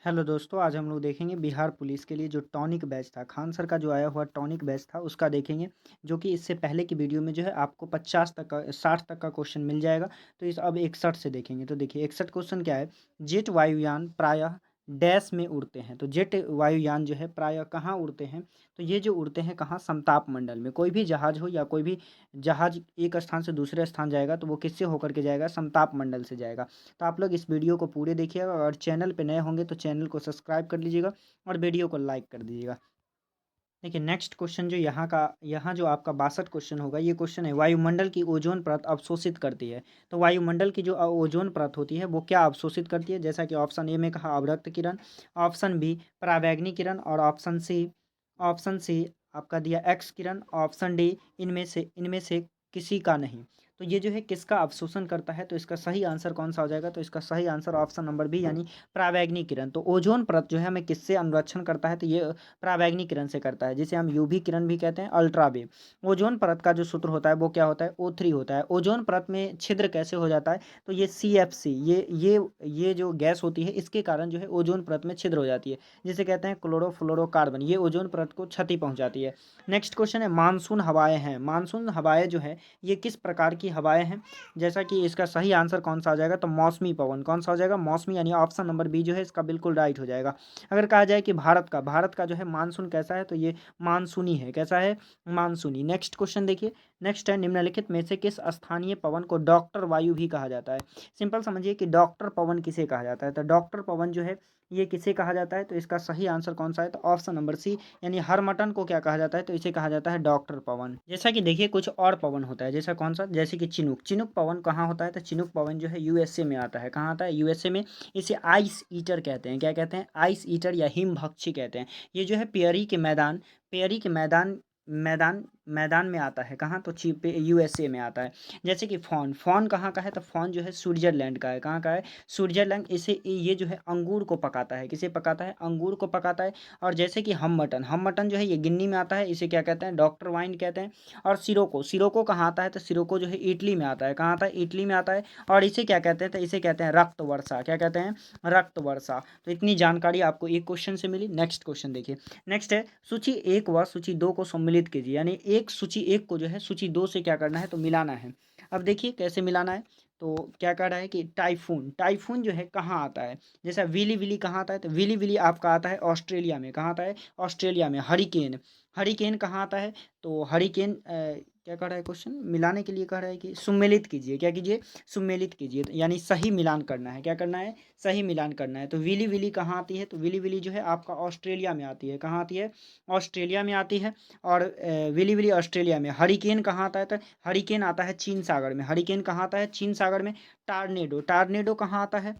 Hello दोस्तों, आज हम लोग देखेंगे बिहार पुलिस के लिए जो टॉनिक बैच था, खान सर का जो आया हुआ टॉनिक बैच था उसका देखेंगे। जो कि इससे पहले की वीडियो में जो है आपको 50 तक का 60 तक का क्वेश्चन मिल जाएगा। तो इस अब 61 से देखेंगे। तो देखिए 61 क्वेश्चन क्या है। जेट वायुयान प्रायः डैश में उड़ते हैं। तो जेट वायुयान जो है प्रायः कहाँ उड़ते हैं। तो ये जो उड़ते हैं कहाँ, समताप मंडल में। कोई भी जहाज हो या कोई भी जहाज एक स्थान से दूसरे स्थान जाएगा तो वो किससे होकर के जाएगा, समताप मंडल से जाएगा। तो आप लोग इस वीडियो को पूरे देखिएगा और चैनल पे नए होंगे तो चैनल को सब्सक्राइब कर लीजिएगा और वीडियो को लाइक कर दीजिएगा। देखिए नेक्स्ट क्वेश्चन जो यहाँ जो आपका 62 क्वेश्चन होगा, ये क्वेश्चन है वायुमंडल की ओजोन परत अवशोषित करती है। तो वायुमंडल की जो ओजोन परत होती है वो क्या अवशोषित करती है, जैसा कि ऑप्शन ए में कहा अवरक्त किरण, ऑप्शन बी पराबैंगनी किरण और ऑप्शन सी आपका दिया एक्स किरण, ऑप्शन डी इनमें से किसी का नहीं। तो ये जो है किसका अवशोषण करता है, तो इसका सही आंसर कौन सा हो जाएगा। तो इसका सही आंसर ऑप्शन नंबर बी यानी पराबैंगनी किरण। तो ओजोन परत जो है हमें किससे अनुरक्षण करता है, तो ये पराबैंगनी किरण से करता है, जिसे हम यूवी किरण भी कहते हैं, अल्ट्रावेव। ओजोन परत का जो सूत्र होता है वो क्या होता है, O3 होता है। ओजोन परत में छिद्र कैसे हो जाता है, तो ये CFC ये जो गैस होती है इसके कारण जो है ओजोन परत में छिद्र हो जाती है, जिसे कहते हैं क्लोरोफ्लोरोकार्बन। ये ओजोन परत को क्षति पहुंचाती है। नेक्स्ट क्वेश्चन है मानसून हवाएं हैं। मानसून हवाएं जो है ये किस प्रकार की हवाएं हैं, जैसा कि इसका सही आंसर कौन सा हो जाएगा, तो मौसमी पवन। कौन सा हो जाएगा, मौसमी, यानी ऑप्शन नंबर बी जो है इसका बिल्कुल राइट हो जाएगा। अगर कहा जाए कि भारत का जो है मानसून कैसा है, तो ये मानसूनी है। कैसा है, मानसूनी। नेक्स्ट क्वेश्चन देखिए। नेक्स्ट है निम्नलिखित में से किस स्थानीय पवन को डॉक्टर वायु भी कहा जाता है। सिंपल समझिए कि डॉक्टर पवन किसे कहा जाता है, तो डॉक्टर पवन जो है ये किसे कहा जाता है, तो इसका सही आंसर कौन सा है, तो ऑप्शन नंबर सी यानी हर मटन को क्या कहा जाता है, तो इसे कहा जाता है डॉक्टर पवन। जैसा कि देखिए कुछ और पवन होता है, जैसा कौन सा, जैसे कि चिनुक। चिनुक पवन कहाँ होता है, तो चिनुक पवन जो है यूएसए में आता है। कहाँ आता है, यूएसए में। इसे आइस ईटर कहते हैं। क्या कहते हैं, आइस ईटर या हिमभक्षी कहते हैं। ये जो है पेयरी के मैदान मैदान मैदान में आता है। कहाँ, तो यूएसए में आता है। जैसे कि फॉन फॉन कहाँ का है, तो फॉन जो है स्विट्जरलैंड का है। कहाँ का है, स्विट्जरलैंड। इसे ये जो है अंगूर को पकाता है। किसे पकाता है, अंगूर को पकाता है। और जैसे कि हम मटन जो है ये गिन्नी में आता है, इसे क्या कहते हैं, डॉक्टर वाइन कहते हैं। और सिरोको कहाँ आता है, तो सिरोको जो है इटली में आता है। कहाँ आता है, इटली में आता है। और इसे क्या कहते हैं, तो इसे कहते हैं रक्त वर्षा। क्या कहते हैं, रक्त वर्षा। तो इतनी जानकारी आपको एक क्वेश्चन से मिली। नेक्स्ट क्वेश्चन देखिए। नेक्स्ट है सूची 1 व सूची 2 को सम्मिलित कीजिए, यानी एक सूची 1 को जो है सूची 2 से क्या करना है, तो मिलाना है। अब देखिए कैसे मिलाना है। तो क्या कह रहा है कि टाइफून टाइफून जो है कहाँ आता है, जैसा विली विली कहाँ आता है, तो विली विली आपका आता है ऑस्ट्रेलिया में। कहाँ आता है, ऑस्ट्रेलिया में। हरिकेन हरिकेन कहाँ आता है, तो हरिकेन क्या कह रहा है क्वेश्चन, मिलाने के लिए कह रहा है कि सुमेलित कीजिए। क्या कीजिए, सुमेलित कीजिए, यानी सही मिलान करना है। क्या करना है, सही मिलान करना है। तो विली विली कहाँ आती है, तो विली विली जो है आपका ऑस्ट्रेलिया में आती है। कहाँ आती है, ऑस्ट्रेलिया में आती है। और विली विली ऑस्ट्रेलिया में। हरिकेन कहाँ आता है, तो हरिकेन आता है चीन सागर में। हरिकेन कहाँ आता है, चीन सागर में। टार्नेडो टार्नेडो कहाँ आता है,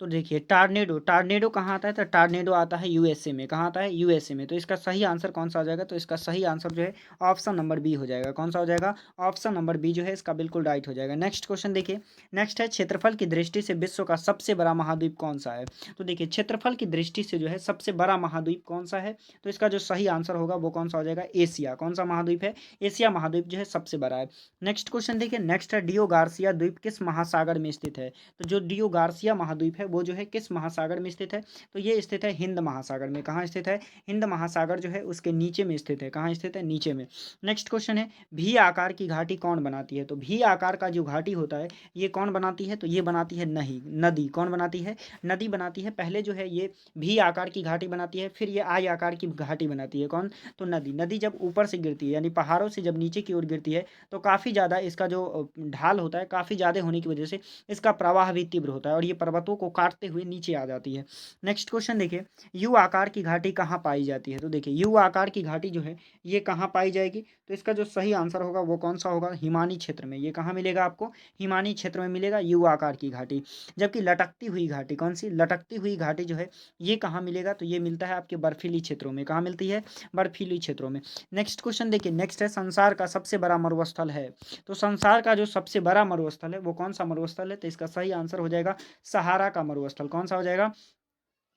तो देखिए टार्नेडो टार्नेडो कहाँ आता है, तो टार्नेडो आता है यूएसए में। कहाँ आता है, यूएसए में। तो इसका सही आंसर कौन सा हो जाएगा, तो इसका सही आंसर जो है ऑप्शन नंबर बी हो जाएगा। कौन सा हो जाएगा, ऑप्शन नंबर बी जो है इसका बिल्कुल राइट हो जाएगा। नेक्स्ट क्वेश्चन देखिए। नेक्स्ट है क्षेत्रफल की दृष्टि से विश्व का सबसे बड़ा महाद्वीप कौन सा है। तो देखिए क्षेत्रफल की दृष्टि से जो है सबसे बड़ा महाद्वीप कौन सा है, तो इसका जो सही आंसर होगा वो कौन सा हो जाएगा, एशिया। कौन सा महाद्वीप है, एशिया महाद्वीप जो है सबसे बड़ा है। नेक्स्ट क्वेश्चन देखिए। नेक्स्ट है डियो गार्सिया द्वीप किस महासागर में स्थित है। तो जो डियो गार्सिया महाद्वीप है वो जो है किस महासागर में स्थित है, तो ये स्थित है हिंद महासागर में। कहाँ स्थित है, हिंद महासागर जो है उसके नीचे में स्थित है। कहाँ स्थित है, नीचे में। नेक्स्ट क्वेश्चन है भी आकार की घाटी कौन बनाती है। तो भी आकार का जो घाटी होता है ये कौन बनाती है, तो ये बनाती है नहीं नदी। कौन बनाती है, नदी बनाती है। पहले जो है ये भी आकार की घाटी बनाती है, फिर ये आई आकार की घाटी बनाती है। कौन, तो नदी। नदी जब ऊपर से गिरती है, यानी पहाड़ों से जब नीचे की ओर गिरती है, तो काफ़ी ज़्यादा इसका जो ढाल होता है काफ़ी ज़्यादा होने की वजह से इसका प्रवाह भी तीव्र होता है और ये पर्वतों को काटते हुए नीचे आ जाती है। नेक्स्ट क्वेश्चन देखिए। यू आकार की घाटी कहाँ पाई जाती है। तो देखिए यू आकार की घाटी जो है ये कहाँ पाई जाएगी, तो इसका जो सही आंसर होगा वो कौन सा होगा, हिमानी क्षेत्र में। ये कहाँ मिलेगा आपको, हिमानी क्षेत्र में मिलेगा यू आकार की घाटी। जबकि लटकती हुई घाटी, कौन सी, लटकती हुई घाटी जो है ये कहाँ मिलेगा, तो ये मिलता है आपके बर्फीली क्षेत्रों में। कहाँ मिलती है, बर्फीली क्षेत्रों में। नेक्स्ट क्वेश्चन देखिए। नेक्स्ट है संसार का सबसे बड़ा मरुस्थल है। तो संसार का जो सबसे बड़ा मरुस्थल है वो कौन सा मरुस्थल है, तो इसका सही आंसर हो जाएगा सहारा का मरुस्थल। कौन सा हो जाएगा,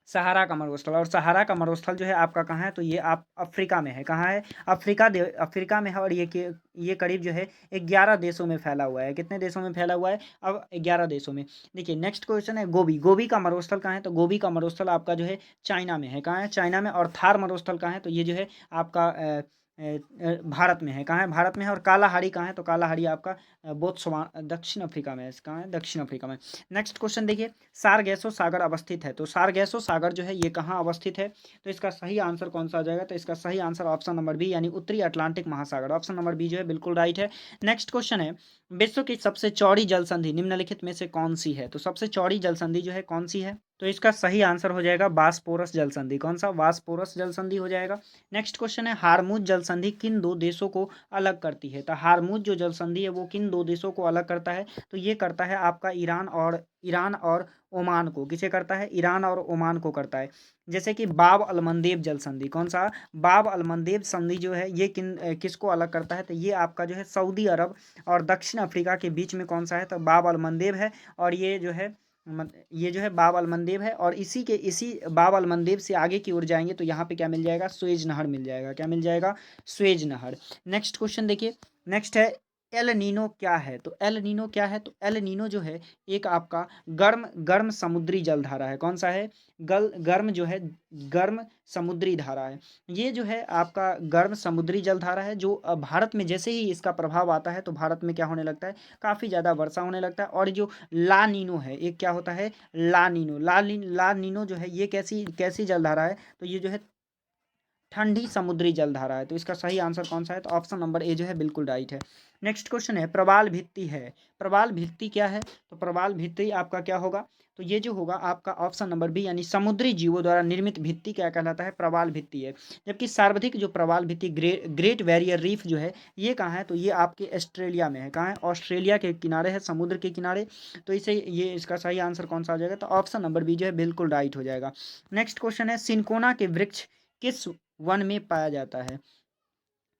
सहारा का मरुस्थल, और सहारा का मरुस्थल जो है आपका कहाँ है, तो ये आप अफ्रीका में है। कहाँ है? अफ्रीका में है, और ये करीब जो है 11 देशों में फैला हुआ है। कितने देशों में फैला हुआ है? अब 11 देशों में। देखिए नेक्स्ट क्वेश्चन है गोबी। गोबी का मरुस्थल कहाँ है? तो गोबी का मरुस्थल आपका जो है चाइना में है। कहाँ है? चाइना में। और थार मरुस्थल कहाँ है? तो ये जो है आपका भारत में है। कहाँ है? भारत में है। और कालाहारी कहाँ है? तो कालाहारी आपका बोत्सवाना, दक्षिण अफ्रीका में है। कहाँ है? दक्षिण अफ्रीका में। नेक्स्ट क्वेश्चन देखिए, सारगैसो सागर अवस्थित है। तो सारगैसो सागर जो है ये कहाँ अवस्थित है? तो इसका सही आंसर कौन सा आ जाएगा? तो इसका सही आंसर ऑप्शन नंबर बी, यानी उत्तरी अटलांटिक महासागर। ऑप्शन नंबर बी जो है बिल्कुल राइट है। नेक्स्ट क्वेश्चन है, विश्व की सबसे चौड़ी जल संधि निम्नलिखित में से कौन सी है? तो सबसे चौड़ी जल संधि जो है कौन सी है? तो इसका सही आंसर हो जाएगा बास्पोरस जल संधि। कौन सा? बास्पोरस जल संधि हो जाएगा। नेक्स्ट क्वेश्चन है, हारमुज जल संधि किन दो देशों को अलग करती है? तो हारमुज जो जल संधि है वो किन दो देशों को अलग करता है? तो ये करता है आपका ईरान और ओमान को। किसे करता है? ईरान और ओमान को करता है। जैसे कि बाब अलमंदेब जल संधि, कौन सा? बाब अलमंदेब संधि जो है ये किसको अलग करता है? तो ये आपका जो है सऊदी अरब और दक्षिण अफ्रीका के बीच में कौन सा है? तो बाब अलमंदेब है। और ये जो है बाब अलमंदेब है। और इसी बाब अलमंदेब से आगे की ओर जाएंगे तो यहाँ पे क्या मिल जाएगा? स्वेज नहर मिल जाएगा। क्या मिल जाएगा? स्वेज नहर। नेक्स्ट क्वेश्चन देखिए, नेक्स्ट है, एल नीनो क्या है? तो एल नीनो क्या है? तो एल नीनो जो है एक आपका गर्म गर्म समुद्री जलधारा है। कौन सा है? गर्म जो है, गर्म समुद्री धारा है। ये जो है आपका गर्म समुद्री जलधारा है, जो भारत में जैसे ही इसका प्रभाव आता है तो भारत में क्या होने लगता है? काफ़ी ज़्यादा वर्षा होने लगता है। और जो ला नीनो है, एक क्या होता है? ला नीनो जो है ये कैसी कैसी जलधारा है? तो ये जो है ठंडी समुद्री जलधारा है। तो इसका सही आंसर कौन सा है? तो ऑप्शन नंबर ए जो है बिल्कुल राइट है। नेक्स्ट क्वेश्चन है, प्रवाल भित्ति है। प्रवाल भित्ति क्या है? तो प्रवाल भित्ति आपका क्या होगा? तो ये जो होगा आपका ऑप्शन नंबर बी, यानी समुद्री जीवों द्वारा निर्मित भित्ति क्या कहलाता है? प्रवाल भित्ति है। जबकि सर्वाधिक जो प्रवाल भित्ति ग्रेट बैरियर रीफ जो है ये कहाँ है? तो ये आपके ऑस्ट्रेलिया में है। कहाँ है? ऑस्ट्रेलिया के किनारे है, समुद्र के किनारे। तो इसे ये इसका सही आंसर कौन सा आ जाएगा? तो ऑप्शन नंबर बी जो है बिल्कुल राइट हो जाएगा। नेक्स्ट क्वेश्चन है, सिनकोना के वृक्ष किस वन में पाया जाता है?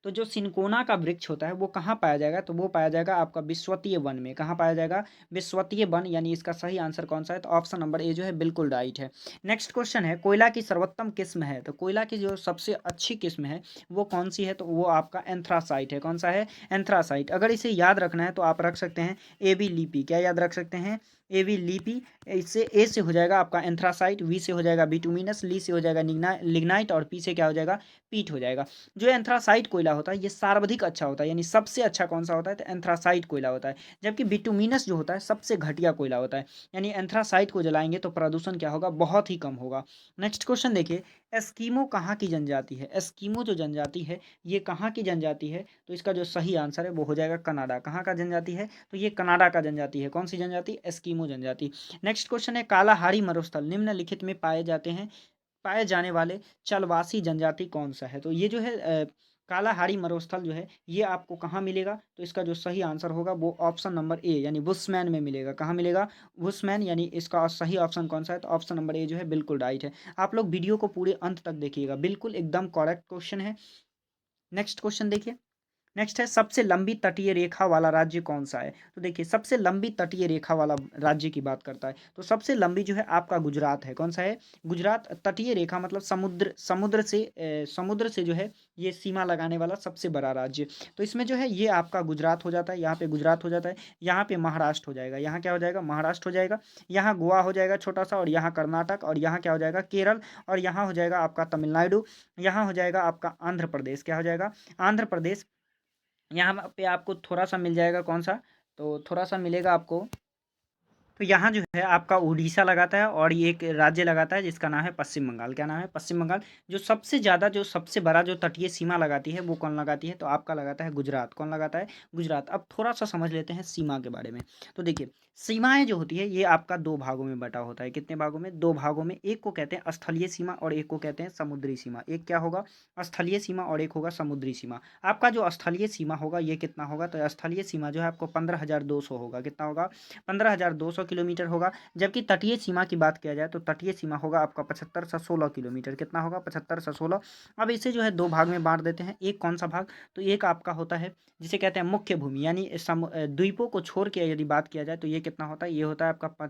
तो जो सिनकोना का वृक्ष होता है वो कहाँ पाया जाएगा? तो वो पाया जाएगा आपका विश्वतीय वन में। कहाँ पाया जाएगा? विश्वतीय वन, यानी इसका सही आंसर कौन सा है? तो ऑप्शन नंबर ए जो है बिल्कुल राइट है। नेक्स्ट क्वेश्चन है, कोयला की सर्वोत्तम किस्म है। तो कोयला की जो सबसे अच्छी किस्म है वो कौन सी है? तो वो आपका एंथ्रासाइट है। कौन सा है? एंथ्रासाइट। अगर इसे याद रखना है तो आप रख सकते हैं एबी लिपि। क्या याद रख सकते हैं? एबी लिपि। इससे ए से हो जाएगा आपका एंथ्रासाइट, वी से हो जाएगा बिटुमिनस, ली से हो जाएगा लिग्नाइट, और पी से क्या हो जाएगा? पीट हो जाएगा। जो एंथ्रासाइट कोयला होता है ये सर्वाधिक अच्छा होता है, यानी सबसे अच्छा कौन सा होता है? तो एंथ्रासाइट कोयला होता है। जबकि बिटुमिनस जो होता है सबसे घटिया कोयला होता है। यानी एंथ्रासाइट को जलाएंगे तो प्रदूषण क्या होगा? बहुत ही कम होगा। नेक्स्ट क्वेश्चन देखिए, एस्कीमो कहाँ की जनजाति है? एस्कीमो जो जनजाति है ये कहाँ की जनजाति है? तो इसका जो सही आंसर है वो हो जाएगा कनाडा। कहाँ का जनजाति है? तो ये कनाडा का जनजाति है। कौन सी जनजाति? एस्कीमो जनजाति। नेक्स्ट क्वेश्चन है, कालाहारी मरुस्थल निम्नलिखित में पाए जाने वाले चलवासी जनजाति कौन सा है? तो ये जो है कालाहारी मरुस्थल जो है ये आपको कहाँ मिलेगा? तो इसका जो सही आंसर होगा वो ऑप्शन नंबर ए, यानी बुशमैन में मिलेगा। कहाँ मिलेगा? बुशमैन, यानी इसका सही ऑप्शन कौन सा है? तो ऑप्शन नंबर ए जो है बिल्कुल राइट है। आप लोग वीडियो को पूरे अंत तक देखिएगा, बिल्कुल एकदम करेक्ट क्वेश्चन है। नेक्स्ट क्वेश्चन देखिए, नेक्स्ट है, सबसे लंबी तटीय रेखा वाला राज्य कौन सा है? तो देखिए सबसे लंबी तटीय रेखा वाला राज्य की बात करता है तो सबसे लंबी जो है आपका गुजरात है। कौन सा है? गुजरात। तटीय रेखा मतलब समुद्र से जो है ये सीमा लगाने वाला सबसे बड़ा राज्य। तो इसमें जो है ये आपका गुजरात हो जाता है। यहाँ पे गुजरात हो जाता है, यहाँ पे महाराष्ट्र हो जाएगा, यहाँ क्या हो जाएगा? महाराष्ट्र हो जाएगा, यहाँ गोवा हो जाएगा छोटा सा, और यहाँ कर्नाटक, और यहाँ क्या हो जाएगा? केरल, और यहाँ हो जाएगा आपका तमिलनाडु, यहाँ हो जाएगा आपका आंध्र प्रदेश। क्या हो जाएगा? आंध्र प्रदेश। यहाँ पे आपको थोड़ा सा मिल जाएगा, कौन सा? तो थोड़ा सा मिलेगा आपको, तो यहाँ जो है आपका उड़ीसा लगाता है, और ये एक राज्य लगाता है जिसका नाम है पश्चिम बंगाल। क्या नाम है? पश्चिम बंगाल। जो सबसे ज़्यादा, जो सबसे बड़ा जो तटीय सीमा लगाती है वो कौन लगाती है? तो आपका लगाता है गुजरात। कौन लगाता है? गुजरात। अब थोड़ा सा समझ लेते हैं सीमा के बारे में। तो देखिए सीमाएं जो होती है ये आपका दो भागों में बटा होता है। कितने भागों में? दो भागों में। एक को कहते हैं स्थलीय सीमा और एक को कहते हैं समुद्री सीमा। एक क्या होगा? स्थलीय सीमा, और एक होगा समुद्री सीमा। आपका जो स्थलीय सीमा होगा ये कितना होगा? तो स्थलीय सीमा जो है आपको 15,200 होगा। कितना होगा? 15,200 किलोमीटर होगा। जबकि तटीय सीमा की बात किया जाए तो तटीय सीमा होगा आपका 75 से 16 किलोमीटर। कितना होगा? 75 से 16। अब इसे जो है दो भाग में बांट देते हैं। एक कौन सा भाग? तो एक आपका होता है जिसे कहते हैं मुख्य भूमि, यानी द्वीपों को छोड़ के यदि बात किया जाए तो ये कितना होता है? ये होता है आपका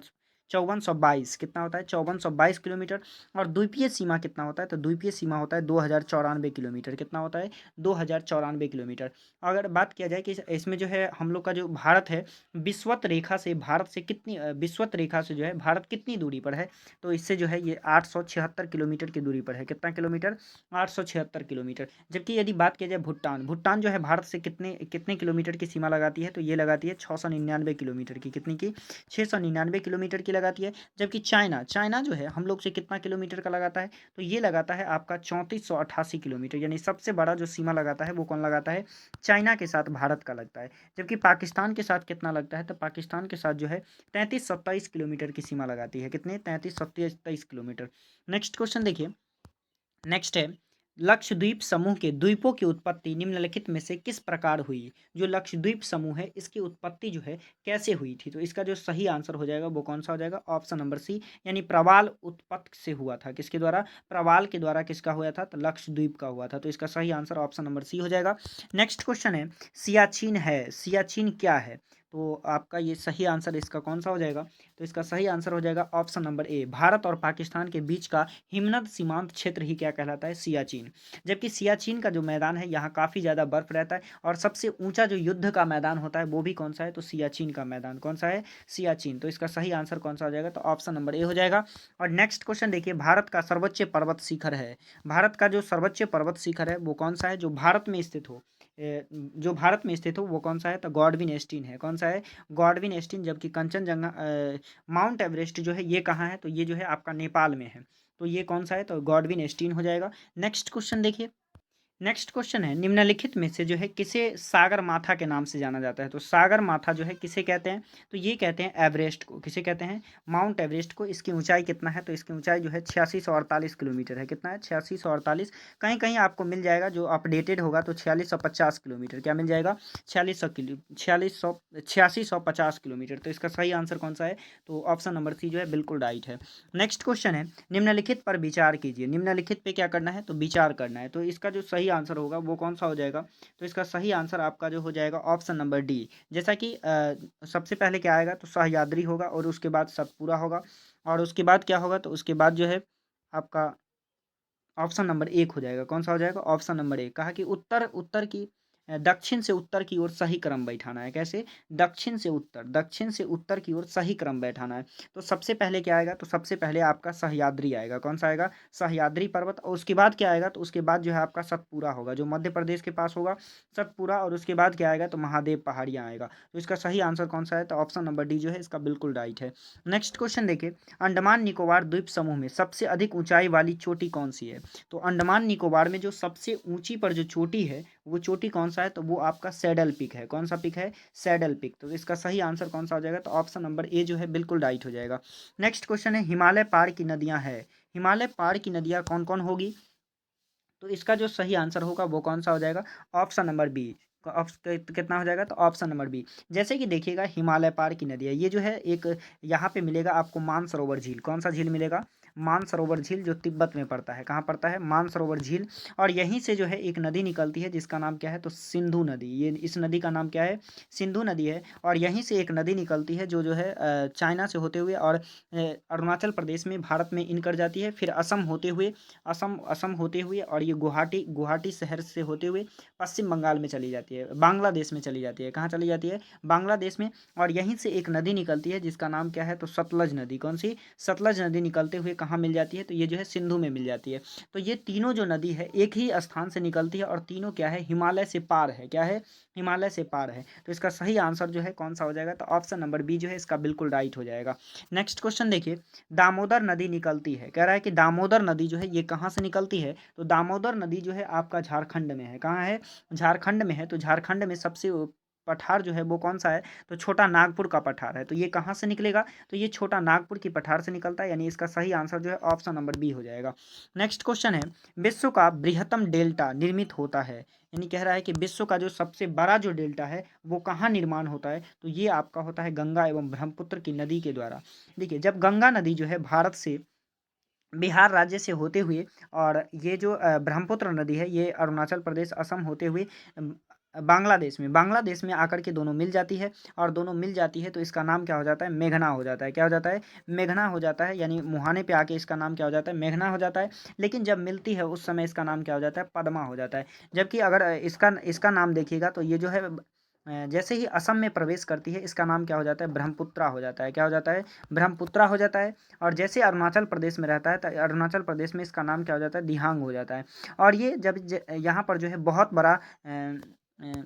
5422 कितना होता है 5422 किलोमीटर। और द्वीपीय सीमा कितना होता है, तो द्वीपीय सीमा होता है 2094 किलोमीटर। कितना होता है 2094 किलोमीटर। अगर बात किया जाए कि इसमें जो है हम लोग का जो भारत है, विषुवत रेखा से भारत से कितनी विषुवत रेखा से जो है भारत कितनी दूरी पर है, तो इससे जो है ये 876 किलोमीटर की दूरी पर है। कितना किलोमीटर 876 किलोमीटर। जबकि यदि बात किया जाए भूटान, भूटान जो है भारत से कितने कितने किलोमीटर की सीमा लगाती है, तो ये लगाती है 699 किलोमीटर की। कितनी की 699 किलोमीटर की लगाती है। जबकि चाइना, चाइना जो है हम लोग से कितना किलोमीटर का लगाता है, तो ये लगाता है आपका 3488 किलोमीटर। यानी सबसे बड़ा जो सीमा लगाता है वो कौन लगाता है, चाइना के साथ भारत का लगता है। जबकि पाकिस्तान के साथ कितना लगता है, तो पाकिस्तान के साथ जो है 3327 किलोमीटर की सीमा लगाती है। कितने 3327 किलोमीटर। नेक्स्ट क्वेश्चन देखिए, नेक्स्ट है लक्षद्वीप समूह के द्वीपों की उत्पत्ति निम्नलिखित में से किस प्रकार हुई। जो लक्षद्वीप समूह है इसकी उत्पत्ति जो है कैसे हुई थी, तो इसका जो सही आंसर हो जाएगा वो कौन सा हो जाएगा, ऑप्शन नंबर सी, यानी प्रवाल उत्पत्ति से हुआ था। किसके द्वारा, प्रवाल के द्वारा किसका हुआ था, तो लक्षद्वीप का हुआ था। तो इसका सही आंसर ऑप्शन नंबर सी हो जाएगा। नेक्स्ट क्वेश्चन है सियाचिन है, सियाचिन क्या है, तो आपका ये सही आंसर इसका कौन सा हो जाएगा, तो इसका सही आंसर हो जाएगा ऑप्शन नंबर ए, भारत और पाकिस्तान के बीच का हिमनद सीमांत क्षेत्र ही क्या कहलाता है, सियाचिन। जबकि सियाचिन का जो मैदान है यहाँ काफ़ी ज़्यादा बर्फ रहता है, और सबसे ऊंचा जो युद्ध का मैदान होता है वो भी कौन सा है, तो सियाचिन का मैदान। कौन सा है, सियाचिन। तो इसका सही आंसर कौन सा हो जाएगा, तो ऑप्शन नंबर ए हो जाएगा। और नेक्स्ट क्वेश्चन देखिए, भारत का सर्वोच्च पर्वत शिखर है, भारत का जो सर्वोच्च पर्वत शिखर है वो कौन सा है, जो भारत में स्थित हो, जो भारत में स्थित हो वो कौन सा है, तो गॉडविन एस्टीन है। कौन सा है, गॉडविन एस्टीन। जबकि कंचनजंगा माउंट एवरेस्ट जो है ये कहाँ है, तो ये जो है आपका नेपाल में है। तो ये कौन सा है, तो गॉडविन एस्टीन हो जाएगा। नेक्स्ट क्वेश्चन देखिए, नेक्स्ट क्वेश्चन है निम्नलिखित में से जो है किसे सागर माथा के नाम से जाना जाता है, तो सागर माथा जो है किसे कहते हैं, तो ये कहते हैं एवरेस्ट को। किसे कहते हैं, माउंट एवरेस्ट को। इसकी ऊंचाई कितना है, तो इसकी ऊंचाई जो है 8648 किलोमीटर है। कितना है, 8648। कहीं कहीं आपको मिल जाएगा जो अपडेटेड होगा तो 4650 किलोमीटर। क्या मिल जाएगा, 8650 किलोमीटर। तो इसका सही आंसर कौन सा है, तो ऑप्शन नंबर सी जो है बिल्कुल राइट है। नेक्स्ट क्वेश्चन है निम्नलिखित पर विचार कीजिए, निम्नलिखित पे क्या करना है, तो विचार करना है। तो इसका जो सही आंसर होगा वो कौन सा हो जाएगा, तो इसका सही आंसर आपका जो हो जाएगा ऑप्शन नंबर डी। जैसा कि सबसे पहले क्या आएगा, तो सह्याद्री होगा, और उसके बाद सतपुरा होगा, और उसके बाद क्या होगा, तो उसके बाद जो है आपका ऑप्शन नंबर एक हो जाएगा। कौन सा हो जाएगा, ऑप्शन नंबर एक। कहा कि उत्तर उत्तर की दक्षिण से उत्तर की ओर सही क्रम बैठाना है। कैसे, दक्षिण से उत्तर, दक्षिण से उत्तर की ओर सही क्रम बैठाना है। तो सबसे पहले क्या आएगा, तो सबसे पहले आपका सह्याद्री आएगा। कौन सा आएगा, सह्याद्री पर्वत। और उसके बाद क्या आएगा, तो उसके बाद जो है आपका सतपुरा होगा, जो मध्य प्रदेश के पास होगा, सतपुरा। और उसके बाद क्या आएगा, तो महादेव पहाड़ियाँ आएगा। तो इसका सही आंसर कौन सा है, तो ऑप्शन नंबर डी जो है इसका बिल्कुल राइट है। नेक्स्ट क्वेश्चन देखिए, अंडमान निकोबार द्वीप समूह में सबसे अधिक ऊंचाई वाली चोटी कौन सी है, तो अंडमान निकोबार में जो सबसे ऊंची पर जो चोटी है वो चोटी कौन सा है, तो वो आपका सैडल पिक है। कौन सा पिक है, सैडल पिक। तो इसका सही आंसर कौन सा हो जाएगा, तो ऑप्शन नंबर ए जो है बिल्कुल राइट हो जाएगा। नेक्स्ट क्वेश्चन है हिमालय पार की नदियां है, हिमालय पार की नदियां कौन कौन होगी, तो इसका जो सही आंसर होगा वो कौन सा हो जाएगा, ऑप्शन नंबर बी। कितना हो जाएगा, तो ऑप्शन नंबर बी। जैसे कि देखिएगा हिमालय पार की नदी है, ये जो है एक यहाँ पे मिलेगा आपको मानसरोवर झील। कौन सा झील मिलेगा, मानसरोवर झील, जो तिब्बत में पड़ता है। कहाँ पड़ता है, मानसरोवर झील। और यहीं से जो है एक नदी निकलती है जिसका नाम क्या है, तो सिंधु नदी। ये इस नदी का नाम क्या है, सिंधु नदी है। और यहीं से एक नदी निकलती है जो जो है चाइना से होते हुए और अरुणाचल प्रदेश में भारत में इन कर जाती है, फिर असम होते हुए, असम असम होते हुए, और ये गुवाहाटी गुवाहाटी शहर से होते हुए पश्चिम बंगाल में चली जाती है, बांग्लादेश में चली जाती है। कहाँ चली जाती है, बांग्लादेश में। और यहीं से एक नदी निकलती है जिसका नाम क्या है, तो सतलज नदी। कौन सी, सतलज नदी निकलते हुए कहाँ मिल जाती है, तो ये जो है सिंधु में मिल जाती है। तो ये तीनों जो नदी है एक ही स्थान से निकलती है, और तीनों क्या है, हिमालय से पार है। क्या है, हिमालय से पार है। तो इसका सही आंसर जो है कौन सा हो जाएगा, तो ऑप्शन नंबर बी जो है इसका बिल्कुल राइट हो जाएगा। नेक्स्ट क्वेश्चन देखिए, दामोदर नदी निकलती है, कह रहा है कि दामोदर नदी जो है ये कहाँ से निकलती है, तो दामोदर नदी जो है आपका झारखंड में है। कहाँ है, झारखंड में है। तो झारखंड में सबसे पठार जो है वो कौन सा है, तो छोटा नागपुर का पठार है। तो ये कहाँ से निकलेगा, तो ये छोटा नागपुर की पठार से निकलता है, यानी इसका सही आंसर जो है ऑप्शन नंबर बी हो जाएगा। नेक्स्ट क्वेश्चन है विश्व का बृहत्तम डेल्टा निर्मित होता है, यानी कह रहा है कि विश्व का जो सबसे बड़ा जो डेल्टा है वो कहाँ निर्माण होता है, तो ये आपका होता है गंगा एवं ब्रह्मपुत्र की नदी के द्वारा। देखिए जब गंगा नदी जो है भारत से, बिहार राज्य से होते हुए, और ये जो ब्रह्मपुत्र नदी है ये अरुणाचल प्रदेश असम होते हुए बांग्लादेश में आकर के दोनों मिल जाती है, और दोनों मिल जाती है तो इसका नाम क्या हो जाता है, मेघना हो जाता है। क्या हो जाता है, मेघना हो जाता है, यानी मुहाने पे आके इसका नाम क्या हो जाता है, मेघना हो जाता है। लेकिन जब मिलती है उस समय इसका नाम क्या हो जाता है, पद्मा हो जाता है। जबकि अगर इसका इसका नाम देखिएगा तो ये जो है जैसे ही असम में प्रवेश करती है इसका नाम क्या हो जाता है, ब्रह्मपुत्रा हो जाता है। क्या हो जाता है, ब्रह्मपुत्रा हो जाता है। और जैसे अरुणाचल प्रदेश में रहता है तो अरुणाचल प्रदेश में इसका नाम क्या हो जाता है, दिहांग हो जाता है। और ये जब यहाँ पर जो है अ,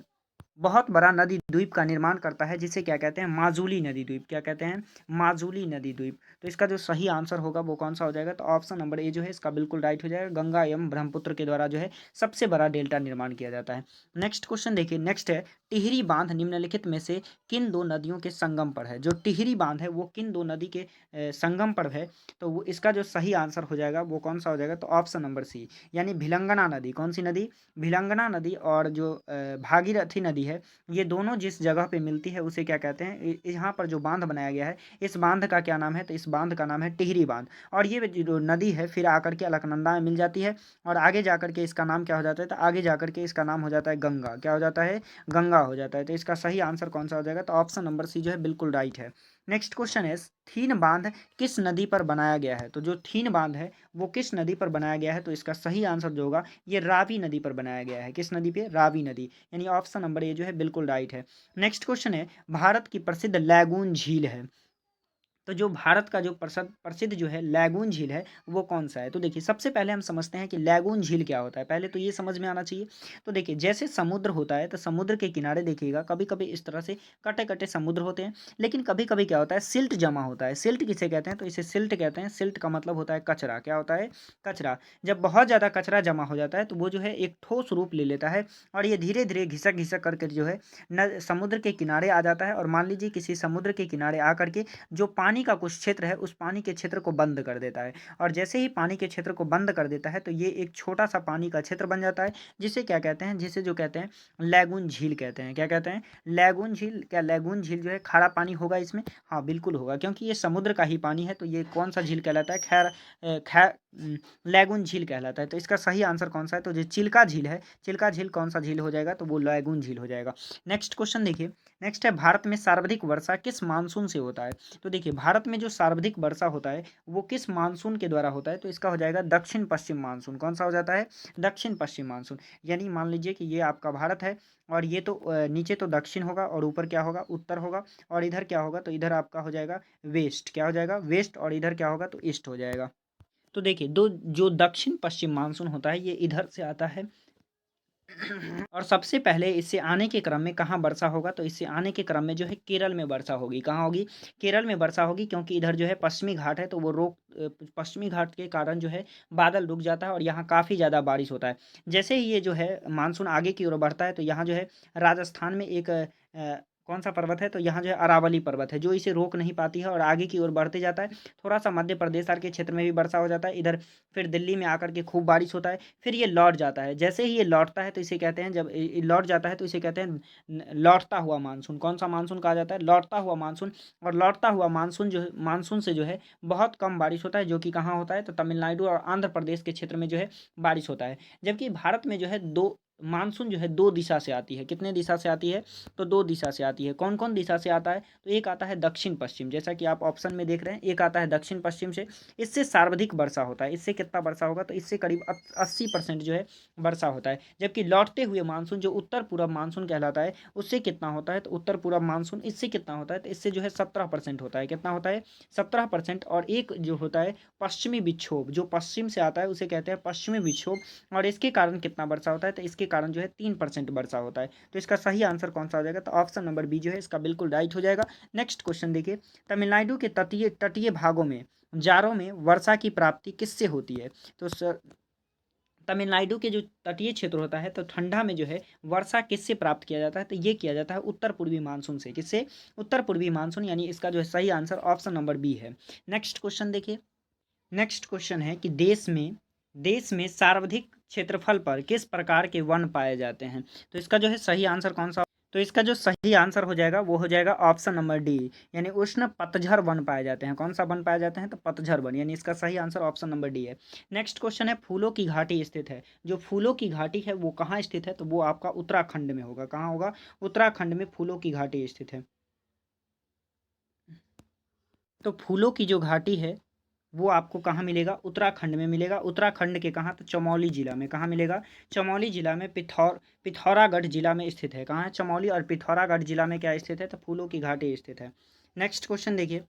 बहुत बड़ा नदी द्वीप का निर्माण करता है, जिसे क्या कहते हैं, माजुली नदी द्वीप। क्या कहते हैं, माजुली नदी द्वीप। तो इसका जो सही आंसर होगा वो कौन सा हो जाएगा, तो ऑप्शन नंबर ए जो है इसका बिल्कुल राइट हो जाएगा। गंगा एवं ब्रह्मपुत्र के द्वारा जो है सबसे बड़ा डेल्टा निर्माण किया जाता है। नेक्स्ट क्वेश्चन देखिए, नेक्स्ट है, टिहरी बांध निम्नलिखित में से किन दो नदियों के संगम पर है। जो टिहरी बांध है वो किन दो नदी के संगम पर है, तो वो इसका जो सही आंसर हो जाएगा वो कौन सा हो जाएगा, तो ऑप्शन नंबर सी, यानी भिलंगना नदी। कौन सी नदी, भिलंगना नदी और जो भागीरथी नदी है, ये दोनों जिस जगह पे मिलती है उसे क्या कहते हैं, यहाँ पर जो बांध बनाया गया है इस बांध का क्या नाम है, तो इस बांध का नाम है टिहरी बांध। और ये जो नदी है फिर आकर के अलकनंदा में मिल जाती है, और आगे जाकर के इसका नाम क्या हो जाता है, तो आगे जाकर के इसका नाम हो जाता है गंगा। क्या हो जाता है, गंगा हो जाता है। तो इसका सही आंसर कौन सा हो जाएगा, तो ऑप्शन नंबर सी जो है बिल्कुल राइट है। नेक्स्ट क्वेश्चन है, थीन बांध किस नदी पर बनाया गया है। तो जो थीन बांध है वो किस नदी पर बनाया गया है, तो इसका सही आंसर जो होगा ये रावी नदी पर बनाया गया है। किस नदी पे, रावी नदी, यानी ऑप्शन नंबर ए जो है बिल्कुल राइट है। नेक्स्ट क्वेश्चन है, भारत की प्रसिद्ध लैगून झील है। तो जो भारत का जो प्रसिद्ध प्रसिद्ध जो है लैगून झील है वो कौन सा है। तो देखिए सबसे पहले हम समझते हैं कि लैगून झील क्या होता है, पहले तो ये समझ में आना चाहिए। तो देखिए जैसे समुद्र होता है तो समुद्र के किनारे देखिएगा कभी कभी इस तरह से कटे कटे समुद्र होते हैं, लेकिन कभी कभी क्या होता है, सिल्ट जमा होता है। सिल्ट किसे कहते हैं, तो इसे सिल्ट कहते हैं। सिल्ट का मतलब होता है कचरा। क्या होता है, कचरा। जब बहुत ज़्यादा कचरा जमा हो जाता है तो वो जो है एक ठोस रूप ले लेता है, और ये धीरे धीरे घिसक घिसक करके जो है न समुद्र के किनारे आ जाता है। और मान लीजिए किसी समुद्र के किनारे आकर के जो पानी का कुछ क्षेत्र है उस पानी के क्षेत्र को बंद कर देता है। और जैसे ही पानी के क्षेत्र को बंद कर देता है तो ये एक छोटा सा पानी का क्षेत्र बन जाता है, जिसे क्या कहते हैं, जिसे जो कहते हैं लैगून झील कहते हैं। क्या कहते हैं, लैगून झील। क्या लैगून झील जो है खारा पानी होगा इसमें, हाँ बिल्कुल होगा, क्योंकि ये समुद्र का ही पानी है। तो ये कौन सा झील कहलाता है, खैर लैगून झील कहलाता है। तो इसका सही आंसर कौन सा है, तो जो चिल्का झील है, चिल्का झील कौन सा झील हो जाएगा, तो वो लैगून झील हो जाएगा। नेक्स्ट क्वेश्चन देखिए, नेक्स्ट है, भारत में सर्वाधिक वर्षा किस मानसून से होता है। तो देखिए भारत में जो सर्वाधिक वर्षा होता है वो किस मानसून के द्वारा होता है, तो इसका हो जाएगा दक्षिण पश्चिम मानसून। कौन सा हो जाता है, दक्षिण पश्चिम मानसून। यानी मान लीजिए कि ये आपका भारत है, और ये तो नीचे तो दक्षिण होगा और ऊपर क्या होगा, उत्तर होगा। और इधर क्या होगा, तो इधर आपका हो जाएगा वेस्ट। क्या हो जाएगा, वेस्ट। और इधर क्या होगा, तो ईस्ट हो जाएगा। तो देखिए दो जो दक्षिण पश्चिम मानसून होता है ये इधर से आता है, और सबसे पहले इससे आने के क्रम में कहाँ वर्षा होगा, तो इससे आने के क्रम में जो है केरल में वर्षा होगी। कहाँ होगी, केरल में वर्षा होगी, क्योंकि इधर जो है पश्चिमी घाट है तो वो पश्चिमी घाट के कारण जो है बादल रुक जाता है और यहाँ काफ़ी ज़्यादा बारिश होता है। जैसे ही ये जो है मानसून आगे की ओर बढ़ता है तो यहाँ जो है राजस्थान में एक कौन सा पर्वत है, तो यहाँ जो है अरावली पर्वत है जो इसे रोक नहीं पाती है और आगे की ओर बढ़ते जाता है। थोड़ा सा मध्य प्रदेश के क्षेत्र में भी वर्षा हो जाता है इधर, फिर दिल्ली में आकर के खूब बारिश होता है, फिर ये लौट जाता है। जैसे ही ये लौटता है तो इसे कहते हैं, जब ये लौट जाता है तो इसे कहते हैं लौटता हुआ मानसून। कौन सा मानसून कहा जाता है, लौटता हुआ मानसून। और लौटता हुआ मानसून जो मानसून से जो है बहुत कम बारिश होता है, जो कि कहाँ होता है, तो तमिलनाडु और आंध्र प्रदेश के क्षेत्र में जो है बारिश होता है। जबकि भारत में जो है दो मानसून जो है दो दिशा से आती है। कितने दिशा से आती है, तो दो दिशा से आती है। कौन कौन दिशा से आता है, तो एक आता है दक्षिण पश्चिम, जैसा कि आप ऑप्शन में देख रहे हैं, एक आता है दक्षिण पश्चिम से। इससे सर्वाधिक वर्षा होता है। इससे कितना वर्षा होगा, तो इससे करीब 80% जो है वर्षा होता है। जबकि लौटते हुए मानसून जो उत्तर पूर्व मानसून कहलाता है उससे कितना होता है, तो उत्तर पूर्व मानसून इससे कितना होता है, तो इससे जो है 17% होता है। कितना होता है, 17%। और एक जो होता है पश्चिमी विक्षोभ, जो पश्चिम से आता है उसे कहते हैं पश्चिमी विक्षोभ, और इसके कारण कितना वर्षा होता है, तो इसके कारण जो है 3% वर्षा होता है। तो इसका सही आंसर कौन सा हो जाएगा, तो ऑप्शन नंबर बी जो है इसका बिल्कुल राइट हो जाएगा। नेक्स्ट क्वेश्चन देखिए, तमिलनाडु के तटीय तटीय भागों में जाड़ों में वर्षा की प्राप्ति किससे होती है। तो तमिलनाडु के जो तटीय क्षेत्र होता है तो ठंडा में जो है वर्षा किससे प्राप्त किया जाता है, तो ये किया जाता है उत्तर पूर्वी मानसून से। किससे, उत्तर पूर्वी मानसून, यानी इसका जो है सही आंसर ऑप्शन नंबर बी है। नेक्स्ट क्वेश्चन देखिए, नेक्स्ट क्वेश्चन है कि देश में सर्वाधिक क्षेत्रफल पर किस प्रकार के वन पाए जाते हैं। तो इसका जो है सही आंसर कौन सा, तो इसका जो सही आंसर हो जाएगा वो हो जाएगा ऑप्शन नंबर डी, यानी उष्ण पतझड़ वन पाए जाते हैं। कौन सा वन पाए जाते हैं? तो पतझड़ वन, यानी इसका सही आंसर ऑप्शन नंबर डी है। नेक्स्ट क्वेश्चन है, फूलों की घाटी स्थित है। जो फूलों की घाटी है वो कहाँ स्थित है? तो वो आपका उत्तराखंड में होगा। कहाँ होगा? उत्तराखंड में फूलों की घाटी स्थित है। तो फूलों की जो घाटी है वो आपको कहाँ मिलेगा? उत्तराखंड में मिलेगा। उत्तराखंड के कहाँ? तो चमौली जिला में। कहाँ मिलेगा? चमौली जिला में, पिथौरागढ़ जिला में स्थित है। कहाँ है? चमौली और पिथौरागढ़ जिला में क्या स्थित है? तो फूलों की घाटी स्थित है। नेक्स्ट क्वेश्चन देखिए,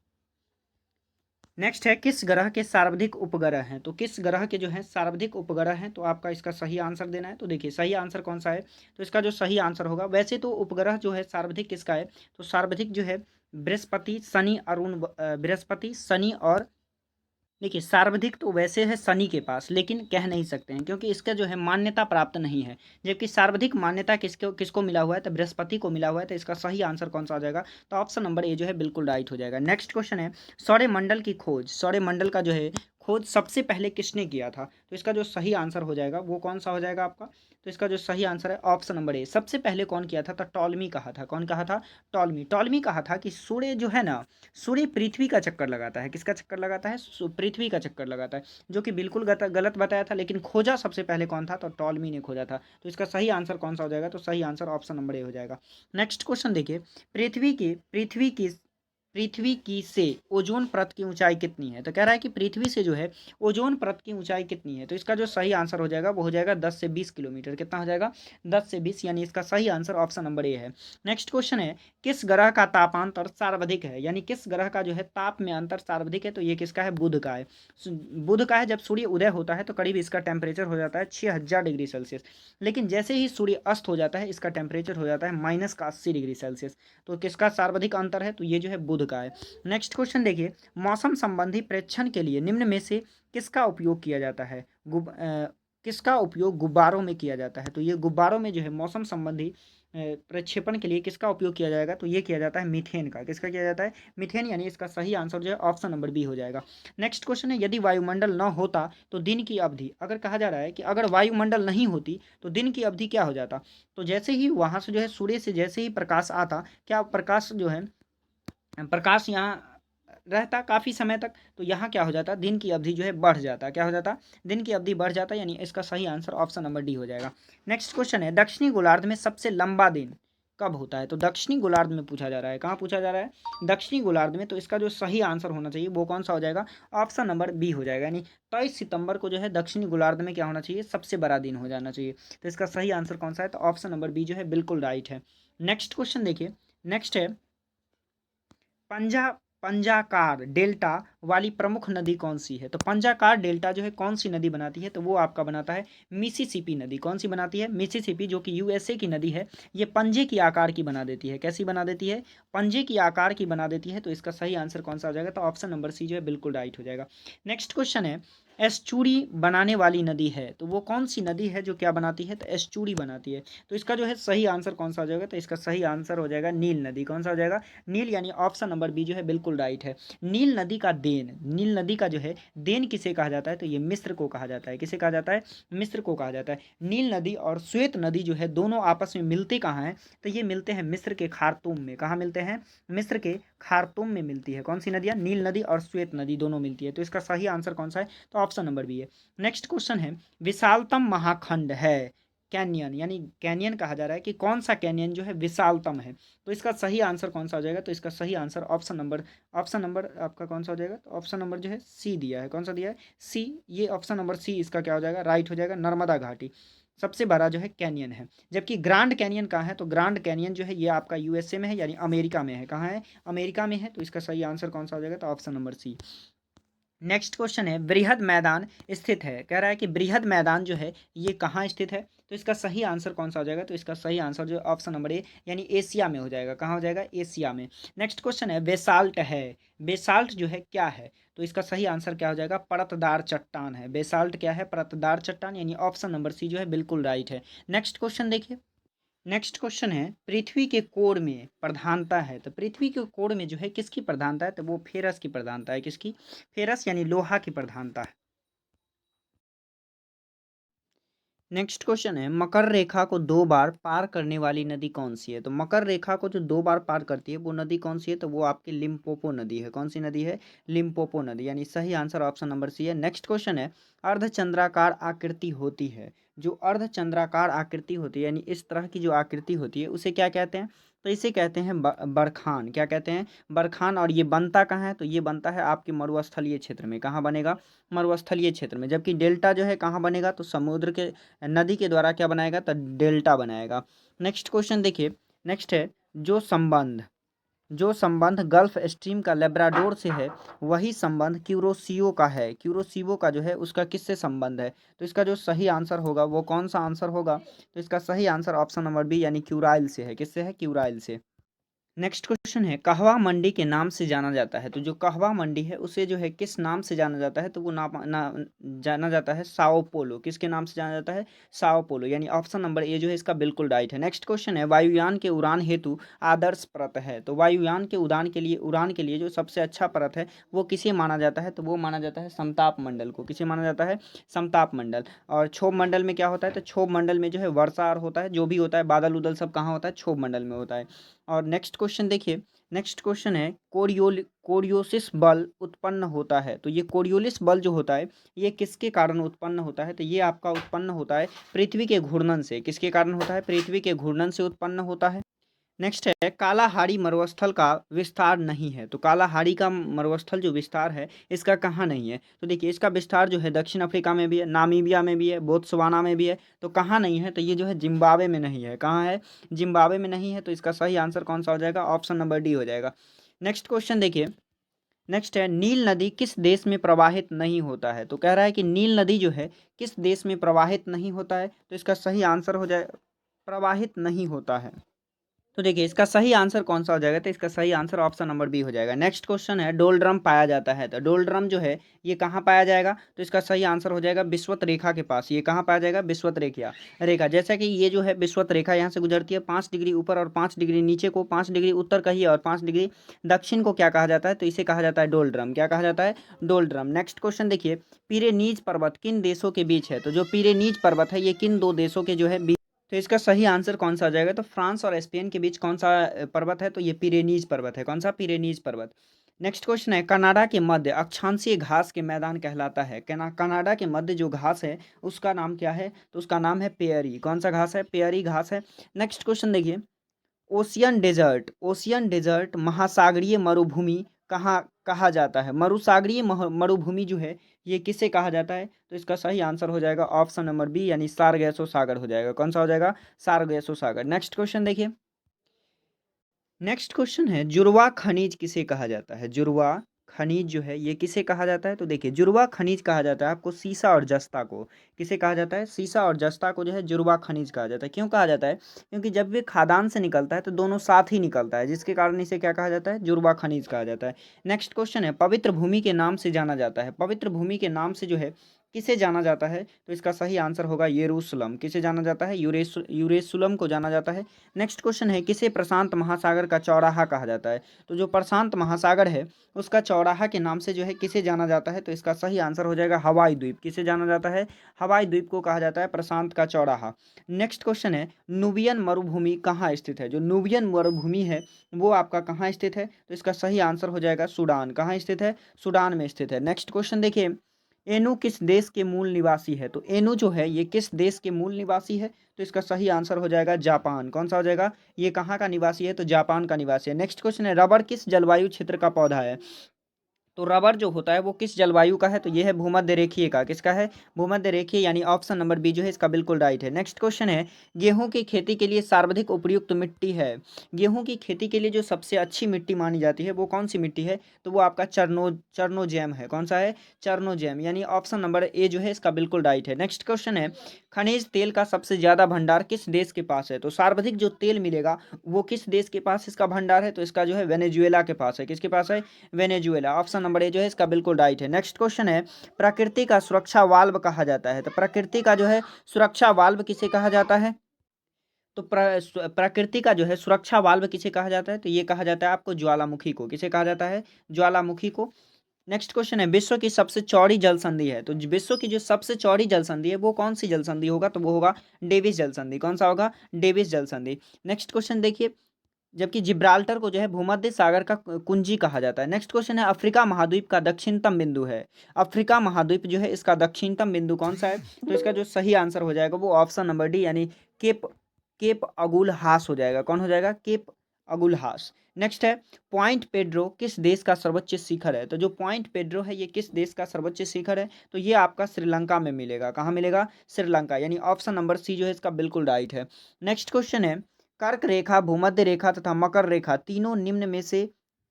नेक्स्ट है, किस ग्रह के सर्वाधिक उपग्रह हैं? तो किस ग्रह के जो है सर्वाधिक उपग्रह हैं, तो आपका इसका सही आंसर देना है। तो देखिए सही आंसर कौन सा है? तो इसका जो सही आंसर होगा, वैसे तो उपग्रह जो है सर्वाधिक किसका है? तो सर्वाधिक जो है बृहस्पति, शनि, बृहस्पति, शनि और, देखिए सर्वाधिक तो वैसे है शनि के पास, लेकिन कह नहीं सकते हैं क्योंकि इसका जो है मान्यता प्राप्त नहीं है। जबकि सर्वाधिक मान्यता किसको किसको मिला हुआ है? तो बृहस्पति को मिला हुआ है। तो इसका सही आंसर कौन सा हो जाएगा? तो ऑप्शन नंबर ए जो है बिल्कुल राइट हो जाएगा। नेक्स्ट क्वेश्चन है, सौरमंडल की खोज, सौरमंडल का जो है खोज सबसे पहले किसने किया था? तो इसका जो सही आंसर हो जाएगा वो कौन सा हो जाएगा आपका? तो इसका जो सही आंसर है ऑप्शन नंबर ए, सबसे पहले कौन किया था? तो टॉलमी कहा था। कौन कहा था? टॉलमी। टॉलमी कहा था कि सूर्य जो है ना, सूर्य पृथ्वी का चक्कर लगाता है। किसका चक्कर लगाता है? पृथ्वी का चक्कर लगाता है, जो कि बिल्कुल गलत बताया था। लेकिन खोजा सबसे पहले कौन था? तो टॉलमी ने खोजा था। तो इसका सही आंसर कौन सा हो जाएगा? तो सही आंसर ऑप्शन नंबर ए हो जाएगा। नेक्स्ट क्वेश्चन देखिए, पृथ्वी की से ओजोन परत की ऊंचाई कितनी है? तो कह रहा है कि पृथ्वी से जो है ओजोन परत की ऊंचाई कितनी है? तो इसका जो सही आंसर हो जाएगा वो हो जाएगा 10 से 20 किलोमीटर। कितना हो जाएगा? 10 से 20, यानी इसका सही आंसर ऑप्शन नंबर ए है। नेक्स्ट क्वेश्चन है, किस ग्रह का तापांतर सर्वाधिक है? यानी किस ग्रह का जो है ताप में अंतर सर्वाधिक है? तो ये किसका है? बुध का है। बुध का है। जब सूर्य उदय होता है तो करीब इसका टेम्परेचर हो जाता है 6000 डिग्री सेल्सियस, लेकिन जैसे ही सूर्य अस्त हो जाता है इसका टेम्परेचर हो जाता है -80 डिग्री सेल्सियस। तो किसका सर्वाधिक अंतर है? तो ये जो है बुध का है। नेक्स्ट क्वेश्चन देखिए, मौसम संबंधी प्रेक्षण के लिए निम्न में से किसका उपयोग किया जाता है? किसका उपयोग गुब्बारों में किया जाता है? तो ये गुब्बारों में जो है मौसम संबंधी प्रक्षेपण के लिए किसका उपयोग किया जाएगा? तो ये किया जाता है मीथेन का। किसका किया जाता है? मीथेन, यानी इसका सही आंसर जो है ऑप्शन नंबर बी हो जाएगा। नेक्स्ट क्वेश्चन है, यदि वायुमंडल न होता तो दिन की अवधि, अगर कहा जा रहा है कि अगर वायुमंडल नहीं होती तो दिन की अवधि क्या हो जाता? तो जैसे ही वहां से जो है सूर्य से जैसे ही प्रकाश आता, क्या प्रकाश जो है, प्रकाश यहाँ रहता काफ़ी समय तक, तो यहाँ क्या हो जाता? दिन की अवधि जो है बढ़ जाता। क्या हो जाता? दिन की अवधि बढ़ जाता, यानी इसका सही आंसर ऑप्शन नंबर डी हो जाएगा। नेक्स्ट क्वेश्चन है, दक्षिणी गोलार्ध में सबसे लंबा दिन कब होता है? तो दक्षिणी गोलार्ध में पूछा जा रहा है। कहाँ पूछा जा रहा है? दक्षिणी गोलार्ध में। तो इसका जो सही आंसर होना चाहिए वो कौन सा हो जाएगा? ऑप्शन नंबर बी हो जाएगा, यानी 23 सितंबर को जो है दक्षिणी गोलार्ध में क्या होना चाहिए? सबसे बड़ा दिन हो जाना चाहिए। तो इसका सही आंसर कौन सा है? तो ऑप्शन नंबर बी जो है बिल्कुल राइट है। नेक्स्ट क्वेश्चन देखिए, नेक्स्ट है, पंजा पंजाकार डेल्टा वाली प्रमुख नदी कौन सी है? तो पंजाकार डेल्टा जो है कौन सी नदी बनाती है? तो वो आपका बनाता है मिसिसिपी नदी। कौन सी बनाती है? मिसिसिपी, जो कि यूएसए की नदी है। ये पंजे की आकार की बना देती है। कैसी बना देती है? पंजे की आकार की बना देती है। तो इसका सही आंसर कौन सा हो जाएगा? तो ऑप्शन नंबर सी जो है बिल्कुल राइट हो जाएगा। नेक्स्ट क्वेश्चन है, एस्चुरी बनाने वाली नदी है, तो वो कौन सी नदी है जो क्या बनाती है? तो एस्चुरी बनाती है। तो इसका जो है सही आंसर कौन सा हो जाएगा? तो इसका सही आंसर हो जाएगा नील नदी। कौन सा हो जाएगा? नील, यानी ऑप्शन नंबर बी जो है बिल्कुल राइट है। नील नदी का देन, नील नदी का जो है देन किसे कहा जाता है? तो ये मिस्र को कहा जाता है। किसे कहा जाता है? मिस्र को कहा जाता है। नील नदी और श्वेत नदी जो है दोनों आपस में मिलते कहाँ हैं? तो ये मिलते हैं मिस्र के खार्तूम में। कहाँ मिलते हैं? मिस्र के खार्तूम में मिलती है। कौन सी नदियाँ? नील नदी और श्वेत नदी दोनों मिलती है। तो इसका सही आंसर कौन सा है? तो ऑप्शन नंबर बी है। नेक्स्ट क्वेश्चन है, विशालतम महाखंड है कैनियन, यानी कैनियन कहा जा रहा है कि कौन सा कैनियन जो है विशालतम है? तो इसका सही आंसर कौन सा हो जाएगा? तो इसका सही आंसर ऑप्शन नंबर आपका कौन सा हो जाएगा? तो ऑप्शन नंबर जो है सी दिया है। कौन सा दिया है? सी। ये ऑप्शन नंबर सी इसका क्या हो जाएगा? राइट हो जाएगा। नर्मदा घाटी सबसे बड़ा जो है कैनियन है। जबकि ग्रांड कैनियन कहाँ है? तो ग्रांड कैनियन जो है ये आपका यूएसए में है, यानी अमेरिका में है। कहाँ है? अमेरिका में है। तो इसका सही आंसर कौन सा हो जाएगा? तो option number C. Next question है, बृहद मैदान स्थित है। कह रहा है कि बृहद मैदान जो है ये कहाँ स्थित है? तो इसका सही आंसर कौन सा हो जाएगा? तो इसका सही आंसर जो ऑप्शन नंबर ए, यानी एशिया में हो जाएगा। कहाँ हो जाएगा? एशिया में। नेक्स्ट क्वेश्चन है, बेसाल्ट है, बेसाल्ट जो है क्या है? तो इसका सही आंसर क्या हो जाएगा? परतदार चट्टान है। बेसाल्ट क्या है? परतदार चट्टान, यानी ऑप्शन नंबर सी जो है बिल्कुल राइट है। नेक्स्ट क्वेश्चन देखिए, नेक्स्ट क्वेश्चन है, पृथ्वी के कोर में प्रधानता है। तो पृथ्वी के कोर में जो है किसकी प्रधानता है? तो वो फेरस की प्रधानता है। किसकी? फेरस, यानी लोहा की प्रधानता है। नेक्स्ट क्वेश्चन है, मकर रेखा को 2 बार पार करने वाली नदी कौन सी है? तो मकर रेखा को जो 2 बार पार करती है वो नदी कौन सी है? तो वो आपकी लिम्पोपो नदी है। कौन सी नदी है? लिम्पोपो नदी, यानी सही आंसर ऑप्शन नंबर सी है। नेक्स्ट क्वेश्चन है, अर्धचंद्राकार आकृति होती है, जो अर्धचंद्राकार आकृति होती है यानी इस तरह की जो आकृति होती है उसे क्या कहते हैं? तो इसे कहते हैं बरखान। क्या कहते हैं? बरखान। और ये बनता कहाँ है? तो ये बनता है आपके मरुस्थलीय क्षेत्र में। कहाँ बनेगा? मरुस्थलीय क्षेत्र में। जबकि डेल्टा जो है कहाँ बनेगा? तो समुद्र के, नदी के द्वारा क्या बनाएगा? तो डेल्टा बनाएगा। नेक्स्ट क्वेश्चन देखिए, नेक्स्ट है, जो संबंध गल्फ स्ट्रीम का लेब्राडोर से है वही संबंध क्यूरोसियो का है। क्यूरोसियो का जो है उसका किससे संबंध है? तो इसका जो सही आंसर होगा वो कौन सा आंसर होगा? तो इसका सही आंसर ऑप्शन नंबर बी यानी क्यूराइल से है। किससे है? क्यूराइल से। नेक्स्ट क्वेश्चन है, कहवा मंडी के नाम से जाना जाता है। तो जो कहवा मंडी है उसे जो है किस नाम से जाना जाता है? तो वो जाना जाता है साओ पोलो। किसके नाम से जाना जाता है? साओ पोलो, यानी ऑप्शन नंबर ए जो है इसका बिल्कुल राइट है। नेक्स्ट क्वेश्चन है, वायुयान के उड़ान हेतु आदर्श परत है। तो वायुयान के उड़ान के लिए जो सबसे अच्छा परत है वो किसे माना जाता है? तो वो माना जाता है समताप मंडल को। किसे माना जाता है? समताप मंडल। और क्षोभ मंडल में क्या होता है? तो क्षोभ मंडल में जो है वर्षा होता है, जो भी होता है बादल उदल सब कहाँ होता है? क्षोभ मंडल में होता है। और नेक्स्ट क्वेश्चन देखिए, नेक्स्ट क्वेश्चन है, कोरियोसिस बल उत्पन्न होता है। तो ये कोरियोलिस बल जो होता है ये किसके कारण उत्पन्न होता है? तो ये आपका उत्पन्न होता है पृथ्वी के घूर्णन से। किसके कारण होता है? पृथ्वी के घूर्णन से उत्पन्न होता है। नेक्स्ट है, कालाहारी मरुस्थल का विस्तार नहीं है। तो कालाहारी का मरुस्थल जो विस्तार है इसका कहाँ नहीं है? तो देखिए इसका विस्तार जो है दक्षिण अफ्रीका में भी है, नामीबिया में भी है, बोत्सवाना में भी है। तो कहाँ नहीं है? तो ये जो है जिम्बाब्वे में नहीं है। कहाँ है? जिम्बाब्वे में नहीं है। तो इसका सही आंसर कौन सा हो जाएगा? ऑप्शन नंबर डी हो जाएगा। नेक्स्ट क्वेश्चन देखिए, नेक्स्ट है, नील नदी किस देश में प्रवाहित नहीं होता है? तो कह रहा है कि नील नदी जो है किस देश में प्रवाहित नहीं होता है? तो इसका सही आंसर हो जाए, प्रवाहित नहीं होता है। तो देखिए इसका सही आंसर कौन सा हो जाएगा? तो इसका सही आंसर ऑप्शन नंबर बी हो जाएगा। नेक्स्ट क्वेश्चन है, डोलड्रम पाया जाता है। तो डोलड्रम जो है ये कहाँ पाया जाएगा? तो इसका सही आंसर हो जाएगा विषुवत रेखा के पास। ये कहाँ पाया जाएगा? विषुवत रेखा। जैसा कि ये जो है विषुवत रेखा यहाँ से गुजरती है 5 डिग्री ऊपर और 5 डिग्री नीचे को, 5 डिग्री उत्तर कहिए और 5 डिग्री दक्षिण को क्या कहा जाता है? तो इसे कहा जाता है डोलड्रम। क्या कहा जाता है? डोलड्रम। नेक्स्ट क्वेश्चन देखिए, पिरेनीज पर्वत किन देशों के बीच है? तो जो पिरेनीज पर्वत है ये किन दो देशों के जो है बीच। तो इसका सही आंसर कौन सा आ जाएगा? तो फ्रांस और स्पेन के बीच कौन सा पर्वत है? तो ये पिरेनीज पर्वत है। कौन सा? पिरेनीज पर्वत। नेक्स्ट क्वेश्चन है, कनाडा के मध्य अक्षांशीय घास के मैदान कहलाता है। कनाडा के मध्य जो घास है उसका नाम क्या है? तो उसका नाम है पेयरी। कौन सा घास है? पेयरी घास है। नेक्स्ट क्वेश्चन देखिए, ओशियन डेजर्ट महासागरीय मरुभूमि कहाँ कहा जाता है? मरुसागरीय मरुभूमि जो है ये किसे कहा जाता है? तो इसका सही आंसर हो जाएगा ऑप्शन नंबर बी यानी सारगैसो सागर हो जाएगा। कौन सा हो जाएगा? सारगैसो सागर। नेक्स्ट क्वेश्चन देखिए, नेक्स्ट क्वेश्चन है, जुड़वा खनिज किसे कहा जाता है? जुड़वा खनिज जो है ये किसे कहा जाता है? तो देखिए जुड़वा खनिज कहा जाता है आपको सीसा और जस्ता को। किसे कहा जाता है? सीसा और जस्ता को जो है जुड़वा खनिज कहा जाता है। क्यों कहा जाता है? क्योंकि जब भी खादान से निकलता है तो दोनों साथ ही निकलता है, जिसके कारण इसे क्या कहा जाता है? जुड़वा खनिज कहा जाता है। नेक्स्ट क्वेश्चन है, पवित्र भूमि के नाम से जाना जाता है। पवित्र भूमि के नाम से जो है किसे जाना जाता है? तो इसका सही आंसर होगा यरूशलम। किसे जाना जाता है? यूरेशुलम को जाना जाता है। नेक्स्ट क्वेश्चन है, किसे प्रशांत महासागर का चौराहा कहा जाता है? तो जो प्रशांत महासागर है उसका चौराहा के नाम से जो है किसे जाना जाता है? तो इसका सही आंसर हो जाएगा हवाई द्वीप। किसे जाना जाता है? हवाई द्वीप को कहा जाता है प्रशांत का चौराहा। नेक्स्ट क्वेश्चन है, नुबियन मरुभूमि कहाँ स्थित है? जो नुबियन मरुभूमि है वो आपका कहाँ स्थित है? तो इसका सही आंसर हो जाएगा सूडान। कहाँ स्थित है? सूडान में स्थित है। नेक्स्ट क्वेश्चन देखिए, एनु किस देश के मूल निवासी है? तो एनु जो है ये किस देश के मूल निवासी है? तो इसका सही आंसर हो जाएगा जापान। कौन सा हो जाएगा? ये कहाँ का निवासी है? तो जापान का निवासी है। नेक्स्ट क्वेश्चन है, रबर किस जलवायु क्षेत्र का पौधा है? तो रबर जो होता है वो किस जलवायु का है? तो ये है भूमध्य रेखीय का। किसका है? भूमध्य रेखीय, यानी ऑप्शन नंबर बी जो है इसका बिल्कुल राइट है। नेक्स्ट क्वेश्चन है, गेहूं की खेती के लिए सर्वाधिक उपयुक्त मिट्टी है। गेहूं की खेती के लिए जो सबसे अच्छी मिट्टी मानी जाती है वो कौन सी मिट्टी है? तो वो आपका चरनोजैम है। कौन सा है? चरनोजैम, यानी ऑप्शन नंबर ए जो है इसका बिल्कुल राइट है। नेक्स्ट क्वेश्चन है, खनिज तेल का सबसे ज्यादा भंडार किस देश के पास है? तो सर्वाधिक जो तेल मिलेगा वो किस देश के पास इसका भंडार है? तो इसका जो है वेनेजुएला के पास है। किसके पास है? वेनेजुएला। ऑप्शन नंबर ए जो है इसका बिल्कुल राइट है। नेक्स्ट क्वेश्चन है, प्रकृति का सुरक्षा वाल्व कहा जाता है। तो प्रकृति का जो है सुरक्षा वाल्व किसे कहा जाता है? तो प्रकृति का जो है सुरक्षा वाल्व किसे कहा जाता है? तो ये कहा जाता है आपको ज्वालामुखी को। किसे कहा जाता है? ज्वालामुखी को। नेक्स्ट क्वेश्चन है, विश्व की सबसे चौड़ी जल संधि है, तो विश्व की जो सबसे चौड़ी जल संधि है वो कौन सी जल संधि होगा, तो वो होगा डेविस जल संधि। कौन सा होगा, डेविस जल संधि। नेक्स्ट क्वेश्चन देखिए, जबकि जिब्राल्टर को जो है भूमध्य सागर का कुंजी कहा जाता है। नेक्स्ट क्वेश्चन है, अफ्रीका महाद्वीप का दक्षिणतम बिंदु है, अफ्रीका महाद्वीप जो है इसका दक्षिणतम बिंदु कौन सा है, तो इसका जो सही आंसर हो जाएगा वो ऑप्शन नंबर डी यानी केप केप अगुल हास हो जाएगा। कौन हो जाएगा, केप अगुल हास। नेक्स्ट है, पॉइंट पेड्रो किस देश का सर्वोच्च शिखर है, तो जो पॉइंट पेड्रो है ये किस देश का सर्वोच्च शिखर है, तो ये आपका श्रीलंका में मिलेगा। कहाँ मिलेगा, श्रीलंका, यानी ऑप्शन नंबर सी जो है इसका बिल्कुल राइट है। नेक्स्ट क्वेश्चन है, कर्क रेखा, भूमध्य रेखा तथा मकर रेखा तीनों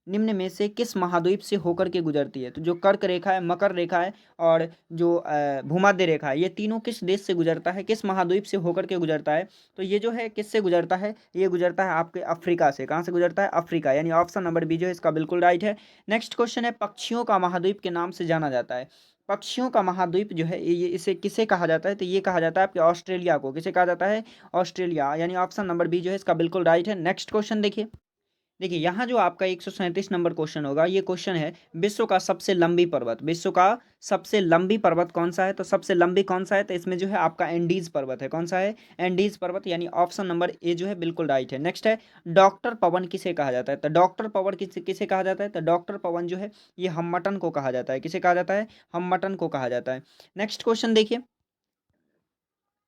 निम्न में से किस महाद्वीप से होकर के गुजरती है, तो जो कर्क रेखा है, मकर रेखा है और जो भूमध्य रेखा है, ये तीनों किस देश से गुजरता है, किस महाद्वीप से होकर के गुजरता है, तो ये जो है किससे गुजरता है, ये गुजरता है आपके अफ्रीका से। कहाँ से गुजरता है, अफ्रीका, यानी ऑप्शन नंबर बी जो है इसका बिल्कुल राइट है। नेक्स्ट क्वेश्चन है, पक्षियों का महाद्वीप के नाम से जाना जाता है, पक्षियों का महाद्वीप जो है ये इसे किसे कहा जाता है, तो ये कहा जाता है आपके ऑस्ट्रेलिया को। किसे कहा जाता है, ऑस्ट्रेलिया, यानी ऑप्शन नंबर बी जो है इसका बिल्कुल राइट है। नेक्स्ट क्वेश्चन देखिए, देखिए यहाँ जो आपका 137 नंबर क्वेश्चन होगा, ये क्वेश्चन है, विश्व का सबसे लंबी पर्वत, विश्व का सबसे लंबी पर्वत कौन सा है, तो सबसे लंबी कौन सा है, तो इसमें जो है आपका एंडीज पर्वत है। कौन सा है, एंडीज पर्वत, यानी ऑप्शन नंबर ए जो है बिल्कुल राइट है। नेक्स्ट है, डॉक्टर पवन किसे कहा जाता है, तो डॉक्टर पवन किसे किसे कहा जाता है, तो डॉक्टर पवन जो है ये हममटन को कहा जाता है। किसे कहा जाता है, हममटन को कहा जाता है। नेक्स्ट क्वेश्चन देखिए,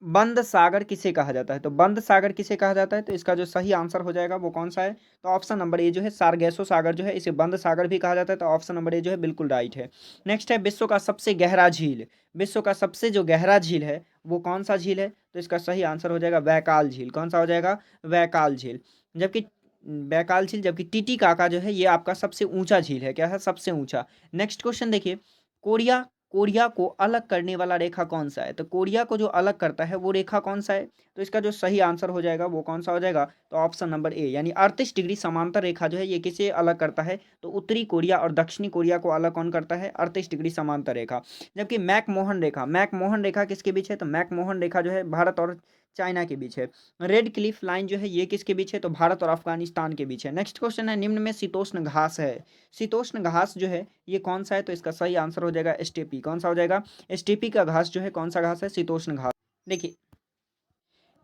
बंद सागर किसे कहा जाता है, तो बंद सागर किसे कहा जाता है, तो इसका जो सही आंसर हो जाएगा वो कौन सा है, तो ऑप्शन नंबर ए जो है सारगैसो सागर जो है इसे बंद सागर भी कहा जाता है, तो ऑप्शन नंबर ए जो है बिल्कुल राइट है। नेक्स्ट है, विश्व का सबसे गहरा झील, विश्व का सबसे जो गहरा झील है वो कौन सा झील है, तो इसका सही आंसर हो जाएगा वैकाल झील। कौन सा हो जाएगा, वैकाल झील। जबकि वैकाल झील, जबकि टीटीकाका जो है ये आपका सबसे ऊंचा झील है। क्या है, सबसे ऊंचा। नेक्स्ट क्वेश्चन देखिए, कोरिया कोरिया को अलग करने वाला रेखा कौन सा है, तो कोरिया को जो अलग करता है वो रेखा कौन सा है, तो इसका जो सही आंसर हो जाएगा वो कौन सा हो जाएगा, तो ऑप्शन नंबर ए, यानी 38 डिग्री समांतर रेखा जो है ये किसे अलग करता है, तो उत्तरी कोरिया और दक्षिणी कोरिया को अलग कौन करता है, 38 डिग्री समांतर रेखा। जबकि मैकमोहन रेखा किसके बीच है, तो मैकमोहन रेखा जो है भारत और चाइना के बीच है। रेड क्लिफ लाइन जो है ये किसके बीच है, तो भारत और अफगानिस्तान के बीच है। नेक्स्ट क्वेश्चन है, निम्न में शीतोष्ण घास है, शीतोष्ण घास जो है ये कौन सा है, तो इसका सही आंसर हो जाएगा स्टेपी। कौन सा हो जाएगा, स्टेपी का घास जो है कौन सा घास है, शीतोष्ण घास। देखिए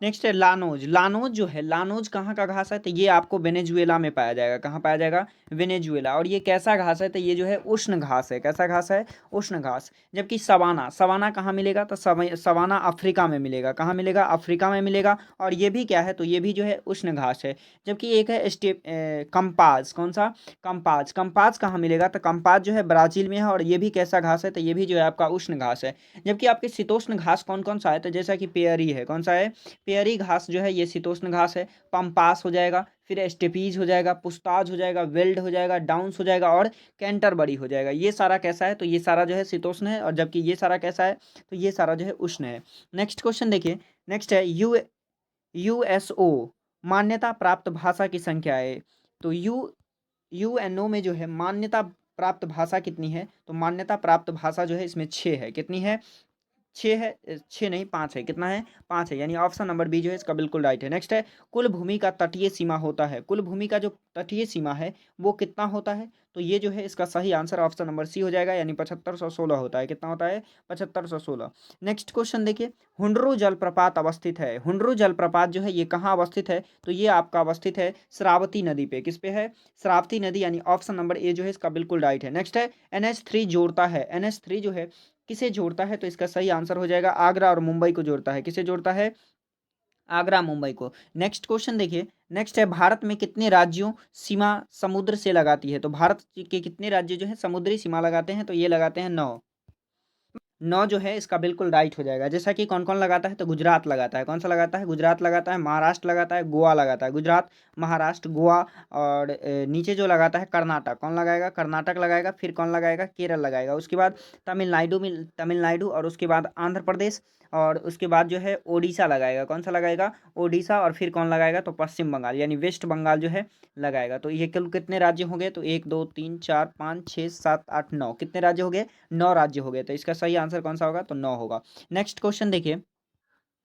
नेक्स्ट है, लानोज, लानोज जो है, लानोज कहाँ का घास है, तो ये आपको वेनेजुएला में पाया जाएगा। कहाँ पाया जाएगा, वेनेजुएला। और ये कैसा घास है, तो ये जो है उष्ण घास है। कैसा घास है, उष्ण घास। जबकि सवाना, सवाना कहाँ मिलेगा, तो सवाना अफ्रीका में मिलेगा। कहाँ मिलेगा, अफ्रीका में मिलेगा। और ये भी क्या है, तो ये भी जो है उष्ण घास है। जबकि एक है कंपास, कौन सा, कंपास, कंपास कहाँ मिलेगा, तो कंपास जो है ब्राजील में है। और ये भी कैसा घास है, तो ये भी जो है आपका उष्ण घास है। जबकि आपके शीतोष्ण घास कौन कौन सा है, तो जैसा कि पेयरी है। कौन सा है, पेयरी घास जो है ये शीतोष्ण घास है। पंपास हो जाएगा, फिर स्टेपीज हो जाएगा, पुस्ताज हो जाएगा, वेल्ड हो जाएगा, डाउन्स हो जाएगा और कैंटरबरी हो जाएगा। ये सारा कैसा है, तो ये सारा जो है शीतोष्ण है। और जबकि ये सारा कैसा है, तो ये सारा जो है उष्ण है। नेक्स्ट क्वेश्चन देखिए, नेक्स्ट है, यूएसओ मान्यता प्राप्त भाषा की संख्या है, तो यूएनओ में जो है मान्यता प्राप्त भाषा कितनी है, तो मान्यता प्राप्त भाषा जो है इसमें 6 है। कितनी है, 6 है, 6 नहीं 5 है। कितना है, 5 है, यानी ऑप्शन नंबर बी जो है इसका बिल्कुल राइट है। नेक्स्ट है, कुल भूमि का तटीय सीमा होता है, कुल भूमि का जो तटीय सीमा है वो कितना होता है, तो ये जो है इसका सही आंसर ऑप्शन नंबर सी हो जाएगा, यानी 7516 होता है। कितना होता है, 7516। नेक्स्ट क्वेश्चन देखिए, हुंडरू जलप्रपात अवस्थित है, हुंडरू जलप्रपात जो है ये कहाँ अवस्थित है, तो ये आपका अवस्थित है श्रावती नदी पे। किस पे है, श्रावती नदी, यानी ऑप्शन नंबर ए जो है इसका बिल्कुल राइट है। नेक्स्ट है, NH3 जोड़ता है, NH3 जो है किसे जोड़ता है, तो इसका सही आंसर हो जाएगा आगरा और मुंबई को जोड़ता है। किसे जोड़ता है, आगरा मुंबई को। नेक्स्ट क्वेश्चन देखिए, नेक्स्ट है, भारत में कितने राज्यों सीमा समुद्र से लगाती है, तो भारत के कितने राज्य जो है समुद्री सीमा लगाते हैं, तो ये लगाते हैं 9। 9 जो है इसका बिल्कुल राइट हो जाएगा। जैसा कि कौन कौन लगाता है, तो गुजरात लगाता है। कौन सा लगाता है, गुजरात लगाता है, महाराष्ट्र लगाता है, गोवा लगाता है। गुजरात, महाराष्ट्र, गोवा और नीचे जो लगाता है कर्नाटक। कौन लगाएगा, कर्नाटक लगाएगा। फिर कौन लगाएगा, केरल लगाएगा। उसके बाद तमिलनाडु में, तमिलनाडु, और उसके बाद आंध्र प्रदेश, और उसके बाद जो है ओडिशा लगाएगा। कौन सा लगाएगा, ओडिशा। और फिर कौन लगाएगा, तो पश्चिम बंगाल यानी वेस्ट बंगाल जो है लगाएगा। तो ये कुल कितने राज्य हो गए, तो 1 2 3 4 5 6 7 8 9, कितने राज्य हो गए, 9 राज्य हो गए। तो इसका सही आंसर कौन सा होगा, तो 9 होगा। नेक्स्ट क्वेश्चन देखिए,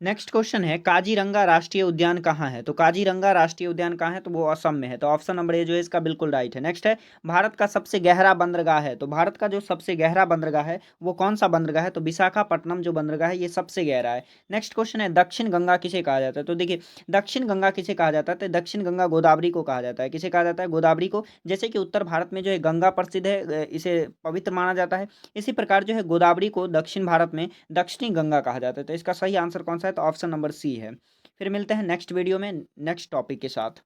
नेक्स्ट क्वेश्चन है काजीरंगा राष्ट्रीय उद्यान कहाँ है? तो काजीरंगा राष्ट्रीय उद्यान कहाँ है? तो वो असम में है। तो ऑप्शन नंबर ए जो है इसका बिल्कुल राइट है। नेक्स्ट है भारत का सबसे गहरा बंदरगाह है। तो भारत का जो सबसे गहरा बंदरगाह है वो कौन सा बंदरगाह है? तो विशाखापट्टनम जो बंदरगाह है ये सबसे गहरा है। नेक्स्ट क्वेश्चन है दक्षिण गंगा किसे कहा जाता है? तो देखिए दक्षिण गंगा किसे कहा जाता है? तो दक्षिण गंगा गोदावरी को कहा जाता है। किसे कहा जाता है? गोदावरी को। जैसे कि उत्तर भारत में जो है गंगा प्रसिद्ध है, इसे पवित्र माना जाता है। इसी प्रकार जो है गोदावरी को दक्षिण भारत में दक्षिणी गंगा कहा जाता है। तो इसका सही आंसर कौन सा है? तो ऑप्शन नंबर सी है। फिर मिलते हैं नेक्स्ट वीडियो में नेक्स्ट टॉपिक के साथ।